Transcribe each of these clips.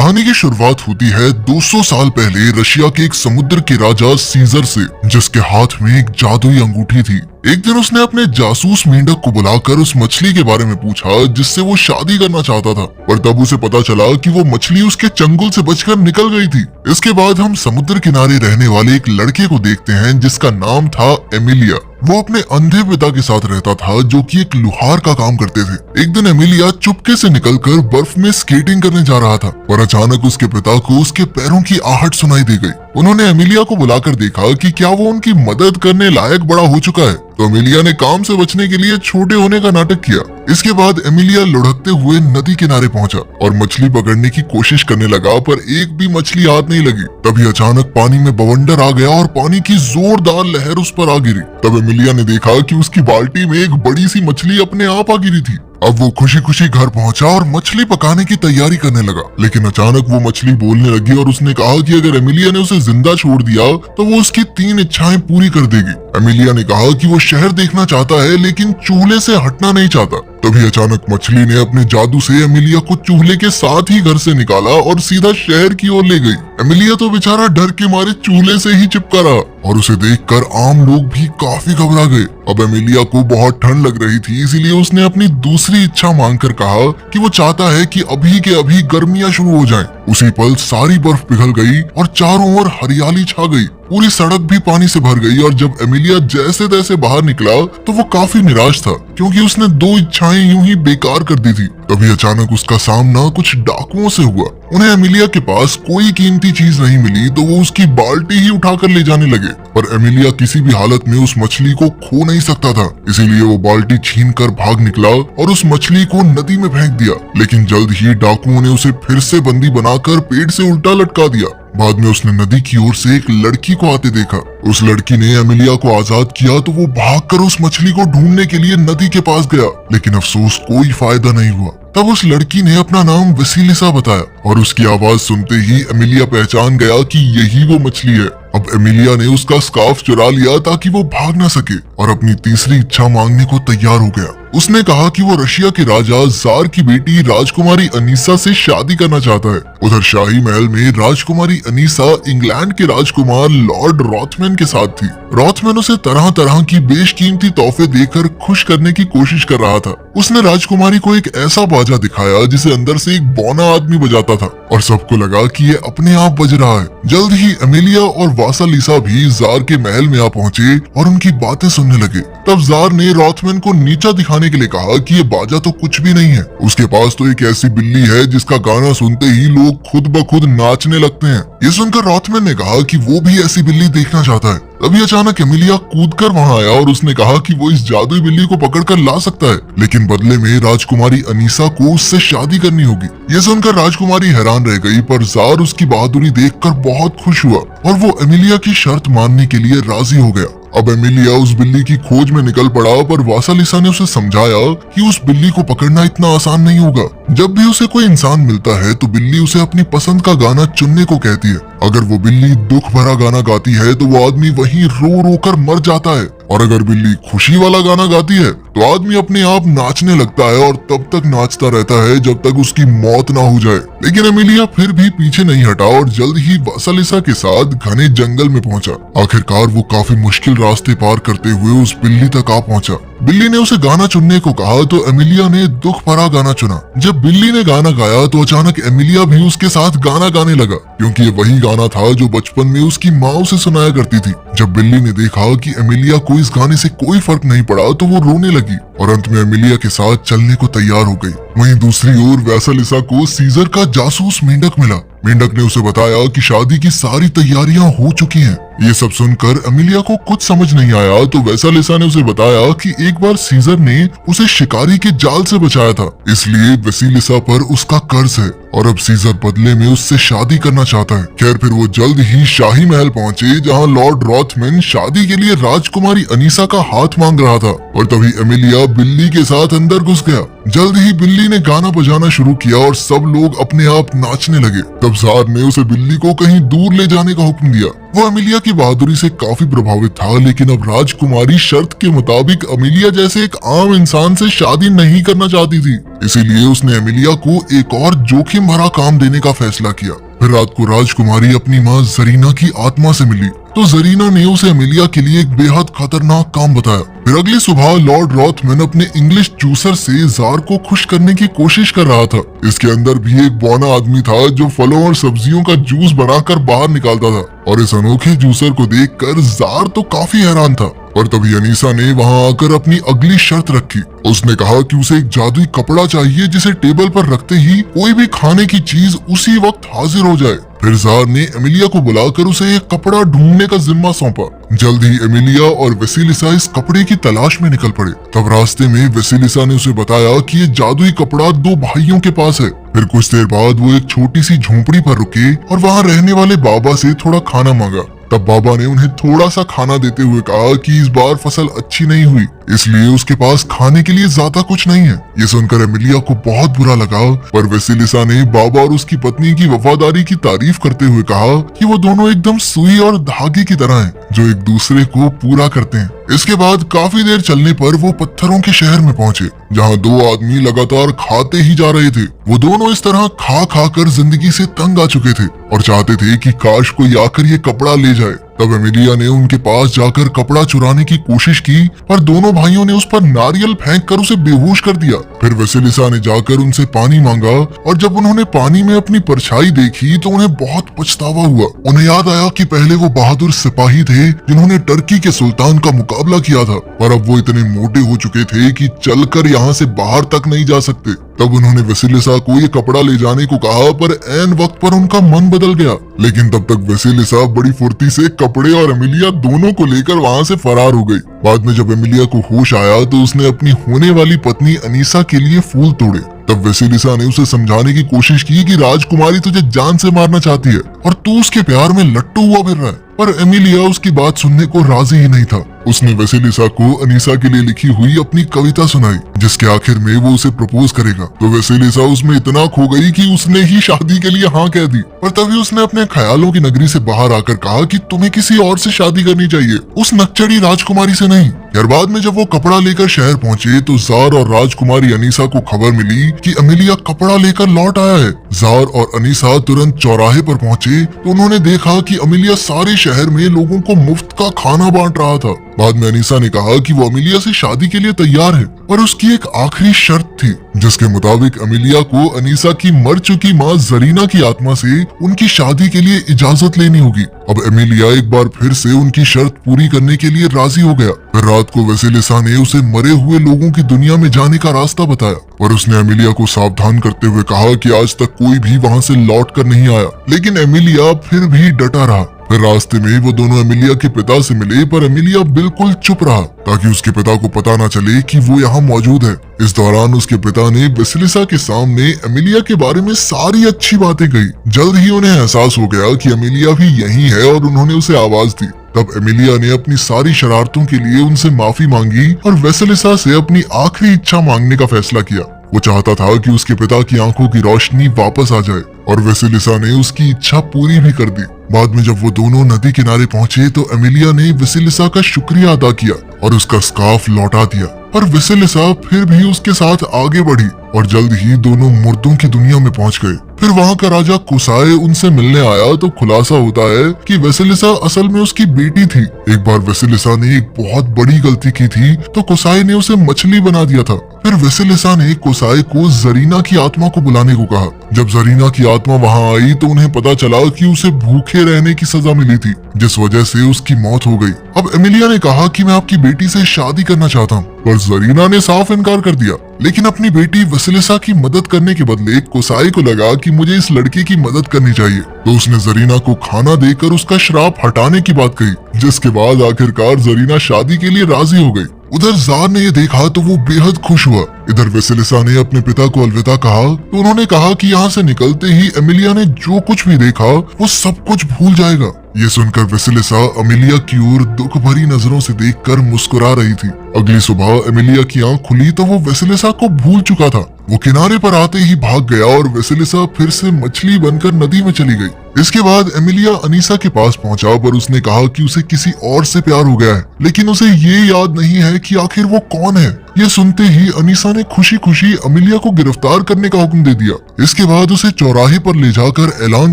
कहानी की शुरुआत होती है 200 साल पहले रशिया के एक समुद्र के राजा सीजर से, जिसके हाथ में एक जादुई अंगूठी थी। एक दिन उसने अपने जासूस मेंढक को बुलाकर उस मछली के बारे में पूछा जिससे वो शादी करना चाहता था, पर तब उसे पता चला कि वो मछली उसके चंगुल से बचकर निकल गई थी। इसके बाद हम समुद्र किनारे रहने वाले एक लड़के को देखते हैं जिसका नाम था एमिलिया। वो अपने अंधे पिता के साथ रहता था जो कि एक लुहार का काम करते थे। एक दिन एमिलिया चुपके से निकलकर बर्फ में स्केटिंग करने जा रहा था, पर अचानक उसके पिता को उसके पैरों की आहट सुनाई दी गई। उन्होंने एमिलिया को बुलाकर देखा कि क्या वो उनकी मदद करने लायक बड़ा हो चुका है, तो एमिलिया ने काम से बचने के लिए छोटे होने का नाटक किया। इसके बाद एमिलिया लुढ़कते हुए नदी किनारे पहुंचा और मछली पकड़ने की कोशिश करने लगा, पर एक भी मछली हाथ नहीं लगी। तभी अचानक पानी में बवंडर आ गया और पानी की जोरदार लहर उस पर आ गिरी। तब एमिलिया ने देखा कि उसकी बाल्टी में एक बड़ी सी मछली अपने आप आ गिरी थी। अब वो खुशी खुशी घर पहुंचा और मछली पकाने की तैयारी करने लगा, लेकिन अचानक वो मछली बोलने लगी और उसने कहा कि अगर एमिलिया ने उसे जिंदा छोड़ दिया तो वो उसकी 3 इच्छाएं पूरी कर देगी। एमिलिया ने कहा कि वो शहर देखना चाहता है लेकिन चूल्हे से हटना नहीं चाहता। तभी अचानक मछली ने अपने जादू से एमिलिया को चूल्हे के साथ ही घर से निकाला और सीधा शहर की ओर ले गई। एमिलिया तो बेचारा डर के मारे चूल्हे से ही चिपका रहा और उसे देखकर आम लोग भी काफी घबरा गए। अब एमिलिया को बहुत ठंड लग रही थी, इसीलिए उसने अपनी दूसरी इच्छा मांगकर कहा कि वो चाहता है कि अभी के अभी गर्मियां शुरू हो जाएं। उसी पल सारी बर्फ पिघल गई और चारों ओर हरियाली छा गई। पूरी सड़क भी पानी से भर गई और जब एमिलिया जैसे तैसे बाहर निकला तो वो काफी निराश था, क्योंकि उसने 2 इच्छाएं यूं ही बेकार कर दी थी। तभी अचानक उसका सामना कुछ डाकुओं से हुआ। उन्हें एमिलिया के पास कोई कीमती चीज नहीं मिली तो वो उसकी बाल्टी ही उठाकर ले जाने लगे, पर एमिलिया किसी भी हालत में उस मछली को खो नहीं सकता था, इसीलिए वो बाल्टी छीनकर भाग निकला और उस मछली को नदी में फेंक दिया। लेकिन जल्द ही डाकुओं ने उसे फिर से बंदी बनाकर पेड़ से उल्टा लटका दिया। बाद में उसने नदी की ओर से एक लड़की को आते देखा। उस लड़की ने एमिलिया को आजाद किया तो वो भागकर उस मछली को ढूंढने के लिए नदी के पास गया, लेकिन अफसोस कोई फायदा नहीं हुआ। तब उस लड़की ने अपना नाम वसीलिसा बताया और उसकी आवाज सुनते ही एमिलिया पहचान गया कि यही वो मछली है। अब एमिलिया ने उसका स्कार्फ चुरा लिया ताकि वो भाग न सके और अपनी तीसरी इच्छा मांगने को तैयार हो गया। उसने कहा कि वो रशिया के राजा जार की बेटी राजकुमारी अनीसा से शादी करना चाहता है। उधर शाही महल में राजकुमारी अनीसा इंग्लैंड के राजकुमार लॉर्ड रॉथमैन के साथ थी। रॉथमैन उसे तरह तरह की बेशकीमती तोहफे देकर खुश करने की कोशिश कर रहा था। उसने राजकुमारी को एक ऐसा बाजा दिखाया जिसे अंदर से एक बौना आदमी बजाता था और सबको लगा कि ये अपने आप बज रहा है। जल्द ही एमिलिया और वासालिसा भी जार के महल में आ पहुंचे और उनकी बातें सुनने लगे। तब जार ने रॉथमैन को नीचा दिखाने के लिए कहा कि ये बाजा तो कुछ भी नहीं है, उसके पास तो एक ऐसी बिल्ली है जिसका गाना सुनते ही लोग खुद ब खुद नाचने लगते हैं। ये सुनकर रॉथमैन ने कहा कि वो भी ऐसी बिल्ली देखना चाहता है। तभी अचानक एमिलिया कूदकर वहां आया और उसने कहा कि वो इस जादुई बिल्ली को पकड़कर ला सकता है, लेकिन बदले में राजकुमारी अनीसा को उससे शादी करनी होगी। ये सुनकर राजकुमारी हैरान रह गई, पर जार उसकी बहादुरी देखकर बहुत खुश हुआ और वो एमिलिया की शर्त मानने के लिए राजी हो गया। अब एमिलिया उस बिल्ली की खोज में निकल पड़ा, पर वासालिसा ने उसे समझाया कि उस बिल्ली को पकड़ना इतना आसान नहीं होगा। जब भी उसे कोई इंसान मिलता है तो बिल्ली उसे अपनी पसंद का गाना चुनने को कहती है। अगर वो बिल्ली दुख भरा गाना गाती है तो वो आदमी वहीं रो रो कर मर जाता है, और अगर बिल्ली खुशी वाला गाना गाती है तो आदमी अपने आप नाचने लगता है और तब तक नाचता रहता है जब तक उसकी मौत ना हो जाए। लेकिन एमिलिया फिर भी पीछे नहीं हटा और जल्द ही वासालिसा के साथ घने जंगल में पहुंचा। आखिरकार वो काफी मुश्किल रास्ते पार करते हुए उस बिल्ली तक आ पहुंचा। बिल्ली ने उसे गाना चुनने को कहा तो एमिलिया ने दुख भरा गाना चुना। जब बिल्ली ने गाना गाया तो अचानक एमिलिया भी उसके साथ गाना गाने लगा, क्योंकि ये वही गाना था जो बचपन में उसकी माँ उसे सुनाया करती थी। जब बिल्ली ने देखा कि एमिलिया को इस गाने से कोई फर्क नहीं पड़ा तो वो रोने लगी और अंत में एमिलिया के साथ चलने को तैयार हो गई। वहीं दूसरी ओर वासालिसा को सीजर का जासूस मेंढक मिला। मेंढक ने उसे बताया कि शादी की सारी तैयारियां हो चुकी हैं। ये सब सुनकर एमिलिया को कुछ समझ नहीं आया तो वासालिसा ने उसे बताया कि एक बार सीजर ने उसे शिकारी के जाल से बचाया था, इसलिए वासालिसा पर उसका कर्ज है और अब सीजर बदले में उससे शादी करना चाहता है। खैर फिर वो जल्द ही शाही महल पहुंचे जहां लॉर्ड रॉथमैन शादी के लिए राजकुमारी अनीसा का हाथ मांग रहा था, और तभी एमिलिया बिल्ली के साथ अंदर घुस गया। जल्द ही बिल्ली ने गाना बजाना शुरू किया और सब लोग अपने आप नाचने लगे। तब जार ने उसे बिल्ली को कहीं दूर ले जाने का हुक्म दिया। वो एमिलिया की बहादुरी से काफी प्रभावित था, लेकिन अब राजकुमारी शर्त के मुताबिक एमिलिया जैसे एक आम इंसान से शादी नहीं करना चाहती थी। इसीलिए उसने एमिलिया को एक और जोखिम भरा काम देने का फैसला किया। फिर रात को राजकुमारी अपनी माँ जरीना की आत्मा से मिली तो जरीना ने उसे एमिलिया के लिए एक बेहद खतरनाक काम बताया। फिर अगली सुबह लॉर्ड रॉथमैन अपने इंग्लिश जूसर से जार को खुश करने की कोशिश कर रहा था। इसके अंदर भी एक बौना आदमी था जो फलों और सब्जियों का जूस बनाकर बाहर निकालता था, और इस अनोखे जूसर को देखकर जार तो काफी हैरान था। और तभी अनीसा ने वहां आकर अपनी अगली शर्त रखी। उसने कहा कि उसे एक जादुई कपड़ा चाहिए जिसे टेबल पर रखते ही कोई भी खाने की चीज उसी वक्त हाजिर हो जाए। फिर जार ने एमिलिया को बुलाकर उसे एक कपड़ा ढूंढने का जिम्मा सौंपा। जल्द ही एमिलिया और वेसिलिसा इस कपड़े की तलाश में निकल पड़े। तब रास्ते में वेसिलिसा ने उसे बताया कि ये जादुई कपड़ा 2 भाइयों के पास है। फिर कुछ देर बाद वो एक छोटी सी झोंपड़ी पर रुके और वहाँ रहने वाले बाबा से थोड़ा खाना मांगा। तब बाबा ने उन्हें थोड़ा सा खाना देते हुए कहा कि इस बार फसल अच्छी नहीं हुई, इसलिए उसके पास खाने के लिए ज्यादा कुछ नहीं है। ये सुनकर एमिलिया को बहुत बुरा लगा, पर वेसिलिसा ने बाबा और उसकी पत्नी की वफादारी की तारीफ करते हुए कहा कि वो दोनों एकदम सुई और धागे की तरह हैं, जो एक दूसरे को पूरा करते हैं। इसके बाद काफी देर चलने पर वो पत्थरों के शहर में पहुंचे, जहाँ 2 आदमी लगातार खाते ही जा रहे थे। वो दोनों इस तरह खा खा कर जिंदगी से तंग आ चुके थे और चाहते थे कि काश कोई आकर ये कपड़ा ले जाए। तब एमिलिया ने उनके पास जाकर कपड़ा चुराने की कोशिश की, पर दोनों भाइयों ने उस पर नारियल फेंककर उसे बेहोश कर दिया। फिर वेसिलिसा ने जाकर उनसे पानी मांगा, और जब उन्होंने पानी में अपनी परछाई देखी तो उन्हें बहुत पछतावा हुआ। उन्हें याद आया कि पहले वो बहादुर सिपाही थे जिन्होंने टर्की के सुल्तान का मुकाबला किया था, पर अब वो इतने मोटे हो चुके थे कि चलकर यहाँ से बाहर तक नहीं जा सकते। तब उन्होंने वेसिलिसा को ये कपड़ा ले जाने को कहा, पर ऐन वक्त पर उनका मन बदल गया। लेकिन तब तक वेसिलिसा बड़ी फुर्ती से कपड़े और एमिलिया दोनों को लेकर वहाँ से फरार हो गई। बाद में जब एमिलिया को होश आया तो उसने अपनी होने वाली पत्नी अनीसा के लिए फूल तोड़े। तब वेसिलिसा ने उसे समझाने की कोशिश की कि राजकुमारी तुझे जान से मारना चाहती है और तू उसके प्यार में लट्टू हुआ फिर रहा है, पर एमिलिया उसकी बात सुनने को राजी ही नहीं था। उसने वेसिलिसा को अनीसा के लिए लिखी हुई अपनी कविता सुनाई, जिसके आखिर में वो उसे प्रपोज करेगा। तो वेसिलिसा उसमें इतना खो गई कि उसने ही शादी के लिए हाँ कह दी। पर तभी उसने अपने ख्यालों की नगरी से बाहर आकर कहा कि तुम्हें किसी और से शादी करनी चाहिए, उस नक्चड़ी राजकुमारी से नहीं। यार बाद में जब वो कपड़ा लेकर शहर पहुंचे तो जार और राजकुमारी अनीसा को खबर मिली कि एमिलिया कपड़ा लेकर लौट आया है। जार और अनीसा तुरंत चौराहे पर पहुंचे तो उन्होंने देखा कि एमिलिया सारे शहर में लोगों को मुफ्त का खाना बांट रहा था। बाद में अनीसा ने कहा कि वो एमिलिया से शादी के लिए तैयार है, पर उसकी एक आखिरी शर्त थी, जिसके मुताबिक एमिलिया को अनीसा की मर चुकी माँ जरीना की आत्मा से उनकी शादी के लिए इजाजत लेनी होगी। अब एमिलिया एक बार फिर से उनकी शर्त पूरी करने के लिए राजी हो गया। फिर रात को वेसिलिसा ने उसे मरे हुए लोगों की दुनिया में जाने का रास्ता बताया, और उसने एमिलिया को सावधान करते हुए कहा कि आज तक कोई भी वहाँ से लौट कर नहीं आया। लेकिन एमिलिया फिर भी डटा रहा। फिर रास्ते में वो दोनों एमिलिया के पिता से मिले, पर एमिलिया बिल्कुल चुप रहा ताकि उसके पिता को पता न चले कि वो यहाँ मौजूद है। इस दौरान उसके पिता ने वेसिलिसा के सामने एमिलिया के बारे में सारी अच्छी बातें कही। जल्द ही उन्हें एहसास हो गया कि एमिलिया भी यही है और उन्होंने उसे आवाज दी। तब एमिलिया ने अपनी सारी शरारतों के लिए उनसे माफी मांगी और वेसिलिसा से अपनी आखिरी इच्छा मांगने का फैसला किया। वो चाहता था कि उसके पिता की आंखों की रोशनी वापस आ जाए, और वेसिलिसा ने उसकी इच्छा पूरी भी कर दी। बाद में जब वो दोनों नदी किनारे पहुंचे तो एमिलिया ने वेसिलिसा का शुक्रिया अदा किया और उसका स्कार्फ लौटा दिया, पर वेसिलिसा फिर भी उसके साथ आगे बढ़ी और जल्द ही दोनों मुर्दों की दुनिया में पहुंच गए। फिर वहाँ का राजा कुसाए उनसे मिलने आया तो खुलासा होता है कि वेसिलिसा असल में उसकी बेटी थी। एक बार वेसिलिसा ने एक बहुत बड़ी गलती की थी तो कुसाए ने उसे मछली बना दिया था। फिर वेसिलिसा ने कुसाए को जरीना की आत्मा को बुलाने को कहा। जब जरीना की आत्मा वहाँ आई तो उन्हें पता चला कि उसे भूखे रहने की सजा मिली थी, जिस वजह से उसकी मौत हो गई। अब एमिलिया ने कहा कि मैं आपकी बेटी से शादी करना चाहता हूँ, पर जरीना ने साफ इनकार कर दिया। लेकिन अपनी बेटी वेसिलिसा की मदद करने के बदले कुसाई को लगा कि मुझे इस लड़की की मदद करनी चाहिए, तो उसने जरीना को खाना देकर उसका श्राप हटाने की बात कही, जिसके बाद आखिरकार जरीना शादी के लिए राजी हो गई। उधर जार ने ये देखा तो वो बेहद खुश हुआ। इधर वेसिलिसा ने अपने पिता को अलविदा कहा तो उन्होंने कहा कि यहाँ से निकलते ही एमिलिया ने जो कुछ भी देखा वो सब कुछ भूल जाएगा। ये सुनकर वेसिलिसा एमिलिया की ओर दुख भरी नजरों से देखकर मुस्कुरा रही थी। अगली सुबह एमिलिया की आंख खुली तो वो वेसिलिसा को भूल चुका था। वो किनारे पर आते ही भाग गया और वेसेलिसा फिर से मछली बनकर नदी में चली गई। इसके बाद एमिलिया अनीसा के पास पहुंचा पर उसने कहा कि उसे किसी और से प्यार हो गया है, लेकिन उसे ये याद नहीं है कि आखिर वो कौन है। ये सुनते ही अनीसा ने खुशी खुशी एमिलिया को गिरफ्तार करने का हुक्म दे दिया। इसके बाद उसे चौराहे पर ले जाकर ऐलान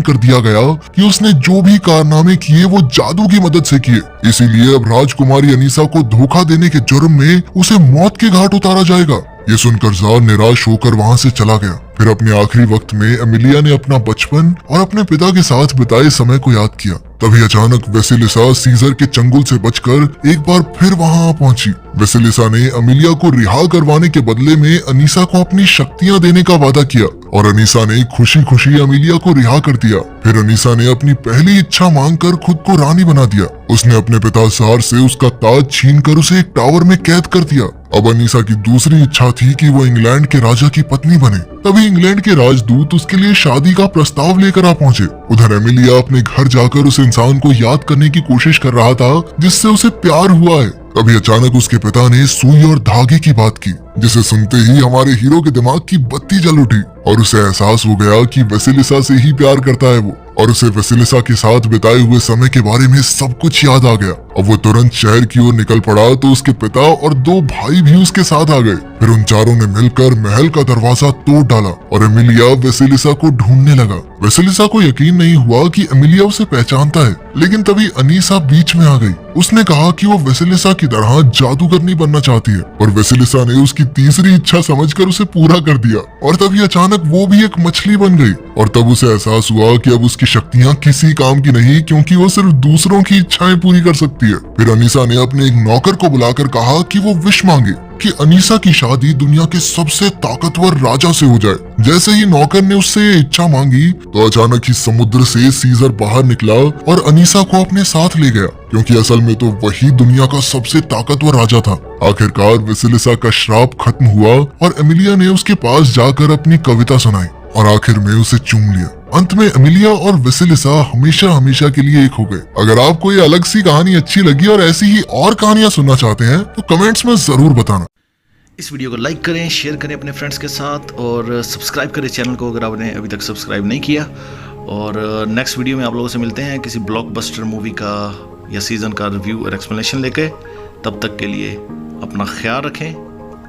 कर दिया गया कि उसने जो भी कारनामे किए वो जादू की मदद से किए, इसीलिए अब राजकुमारी अनीसा को धोखा देने के जुर्म में उसे मौत के घाट उतारा जाएगा। ये सुनकर जार निराश होकर वहाँ से चला गया। फिर अपने आखिरी वक्त में एमिलिया ने अपना बचपन और अपने पिता के साथ बिताए समय को याद किया। तभी अचानक वेसेलिसा सीजर के चंगुल से बचकर एक बार फिर वहाँ पहुंची। वेसेलिसा ने एमिलिया को रिहा करवाने के बदले में अनीसा को अपनी शक्तियां देने का वादा किया और अनीसा ने खुशी खुशी एमिलिया को रिहा कर दिया। फिर अनीसा ने अपनी पहली इच्छा मांगकर खुद को रानी बना दिया। उसने अपने पिता जार से उसका ताज छीनकर उसे एक टावर में कैद कर दिया। अब अनीसा की दूसरी इच्छा थी कि वो इंग्लैंड के राजा की पत्नी बने। तभी इंग्लैंड के राजदूत उसके लिए शादी का प्रस्ताव लेकर आ पहुंचे। उधर एमिलिया अपने घर जाकर उस इंसान को याद करने की कोशिश कर रहा था जिससे उसे प्यार हुआ है। तभी अचानक उसके पिता ने सुई और धागे की बात की, जिसे सुनते ही हमारे हीरो के दिमाग की बत्ती जल उठी और उसे एहसास हो गया कि वेसेलिसा से ही प्यार करता है वो, और उसे वेसेलिसा के साथ बिताए हुए समय के बारे में सब कुछ याद आ गया। अब वो तुरंत शहर की ओर निकल पड़ा तो उसके पिता और 2 भाई भी उसके साथ आ गए। फिर उन चारों ने मिलकर महल का दरवाजा तोड़ डाला और एमिलिया वेसेलिसा को ढूंढने लगा। वेसेलिसा को यकीन नहीं हुआ कि एमिलिया उसे पहचानता है, लेकिन तभी अनीसा बीच में आ गई। उसने कहा कि वो वेसेलिसा की तरह जादूगरनी बनना चाहती है, और वेसेलिसा ने उसकी तीसरी इच्छा समझकर उसे पूरा कर दिया। और तभी अचानक वो भी एक मछली बन गई और तब उसे एहसास हुआ कि अब उसकी शक्तियां किसी काम की नहीं, क्योंकि वो सिर्फ दूसरों की इच्छाएं पूरी कर सकती है। फिर अनीसा ने अपने एक नौकर को बुलाकर कहा कि वो विश मांगे कि अनीसा की शादी दुनिया के सबसे ताकतवर राजा से हो जाए। जैसे ही नौकर ने उससे ये इच्छा मांगी तो अचानक ही समुद्र से सीजर बाहर निकला और अनीसा को अपने साथ ले गया, क्योंकि असल में तो वही दुनिया का सबसे ताकतवर राजा था। आखिरकार वेसेलिसा का श्राप खत्म हुआ और एमिलिया ने उसके पास जाकर अपनी कविता सुनाई और आखिर में उसे चूम लिया। अंत में एमिलिया और वेसेलिसा हमेशा हमेशा के लिए एक हो गए। अगर आपको ये अलग सी कहानी अच्छी लगी और ऐसी ही और कहानियां सुनना चाहते हैं तो कमेंट्स में जरूर बताना। इस वीडियो को लाइक करें, शेयर करें अपने फ्रेंड्स के साथ और सब्सक्राइब करें चैनल को अगर आपने अभी तक सब्सक्राइब नहीं किया। और नेक्स्ट वीडियो में आप लोगों से मिलते हैं किसी ब्लॉकबस्टर मूवी का या सीज़न का रिव्यू और एक्सप्लेनेशन लेके। तब तक के लिए अपना ख्याल रखें,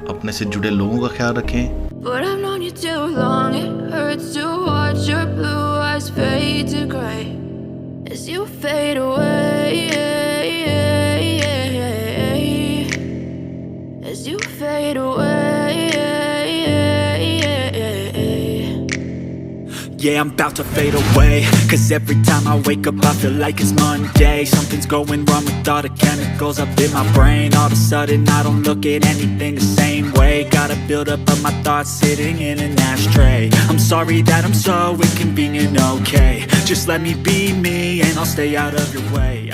अपने से जुड़े लोगों का ख्याल रखें। But I've known you too long, it hurts to watch your blue eyes fade to gray as you fade away, as you fade away. Yeah, I'm about to fade away, 'cause every time I wake up I feel like it's Monday. Something's going wrong with all the chemicals up in my brain. All of a sudden I don't look at anything the same way. Gotta build up of my thoughts sitting in an ashtray. I'm sorry that I'm so inconvenient, okay? Just let me be me and I'll stay out of your way.